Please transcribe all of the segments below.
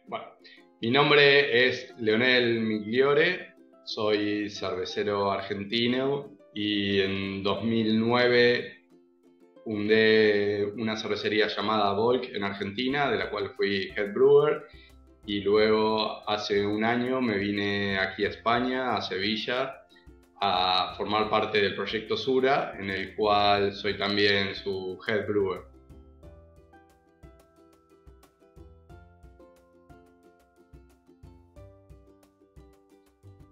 Bueno, mi nombre es Leonel Migliore, soy cervecero argentino y en 2009 fundé una cervecería llamada Volk en Argentina, de la cual fui head brewer, y luego hace un año me vine aquí a España, a Sevilla, a formar parte del proyecto Sura, en el cual soy también su head brewer.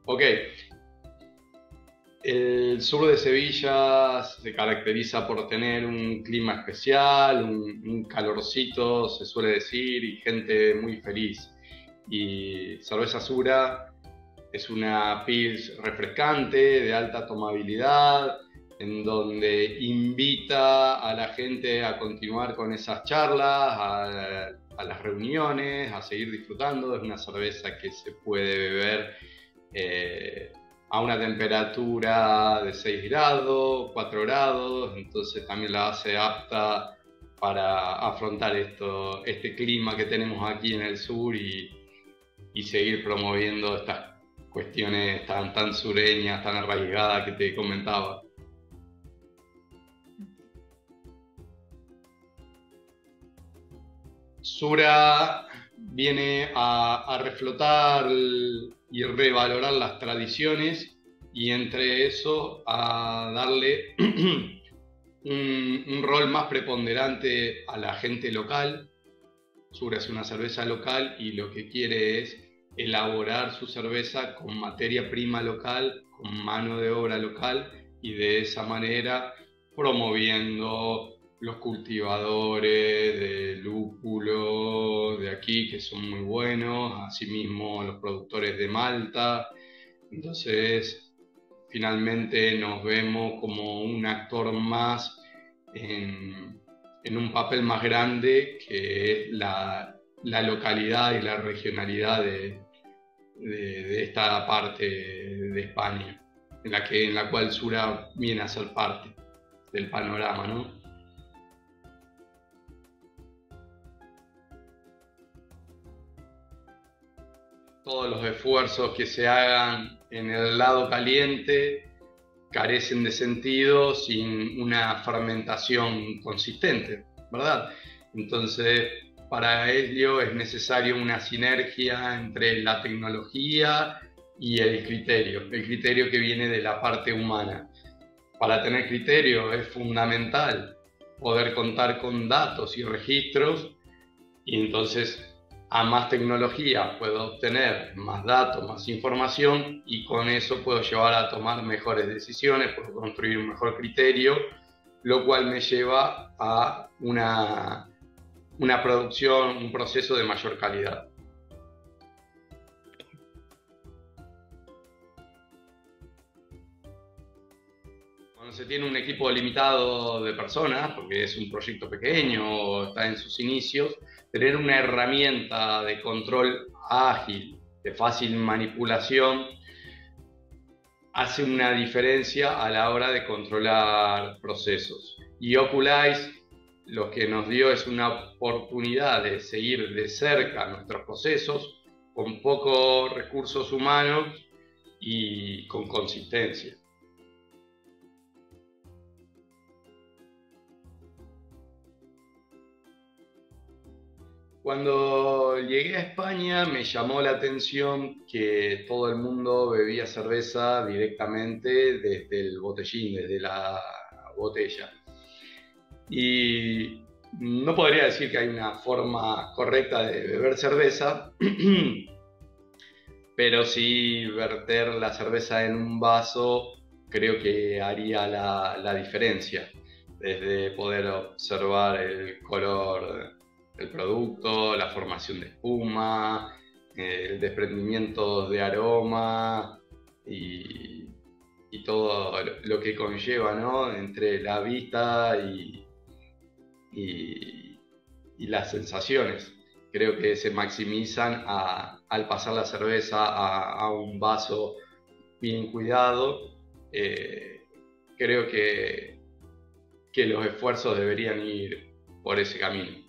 Ok, el sur de Sevilla se caracteriza por tener un clima especial, un calorcito, se suele decir, y gente muy feliz. Y Cerveza Sura es una pils refrescante, de alta tomabilidad, en donde invita a la gente a continuar con esas charlas, a las reuniones, a seguir disfrutando. Es una cerveza que se puede beber eh, a una temperatura de 6 grados, 4 grados, entonces también la hace apta para afrontar este clima que tenemos aquí en el sur y seguir promoviendo estas cuestiones tan sureñas, tan arraigadas que te comentaba. Sura viene a reflotar y revalorar las tradiciones y entre eso a darle un rol más preponderante a la gente local. Sura es una cerveza local y lo que quiere es elaborar su cerveza con materia prima local, con mano de obra local y de esa manera promoviendo los cultivadores de lúpulo de aquí que son muy buenos, asimismo los productores de malta. Entonces, finalmente nos vemos como un actor más en un papel más grande que es la localidad y la regionalidad de esta parte de España, en la cual Sura viene a ser parte del panorama, ¿no? Todos los esfuerzos que se hagan en el lado caliente carecen de sentido sin una fermentación consistente, ¿verdad? Entonces, para ello es necesario una sinergia entre la tecnología y el criterio que viene de la parte humana. Para tener criterio es fundamental poder contar con datos y registros y entonces a más tecnología puedo obtener más datos, más información y con eso puedo llevar a tomar mejores decisiones, puedo construir un mejor criterio, lo cual me lleva a una producción, un proceso de mayor calidad. Cuando se tiene un equipo limitado de personas, porque es un proyecto pequeño o está en sus inicios, tener una herramienta de control ágil, de fácil manipulación, hace una diferencia a la hora de controlar procesos. Y Oculize lo que nos dio es una oportunidad de seguir de cerca nuestros procesos con pocos recursos humanos y con consistencia. Cuando llegué a España me llamó la atención que todo el mundo bebía cerveza directamente desde el botellín, desde la botella. Y no podría decir que hay una forma correcta de beber cerveza, pero sí verter la cerveza en un vaso creo que haría la diferencia, desde poder observar el color del producto, la formación de espuma, el desprendimiento de aroma y, y todo lo que conlleva, ¿no? Entre la vista y, y las sensaciones. Creo que se maximizan al pasar la cerveza a un vaso bien cuidado. Creo que los esfuerzos deberían ir por ese camino.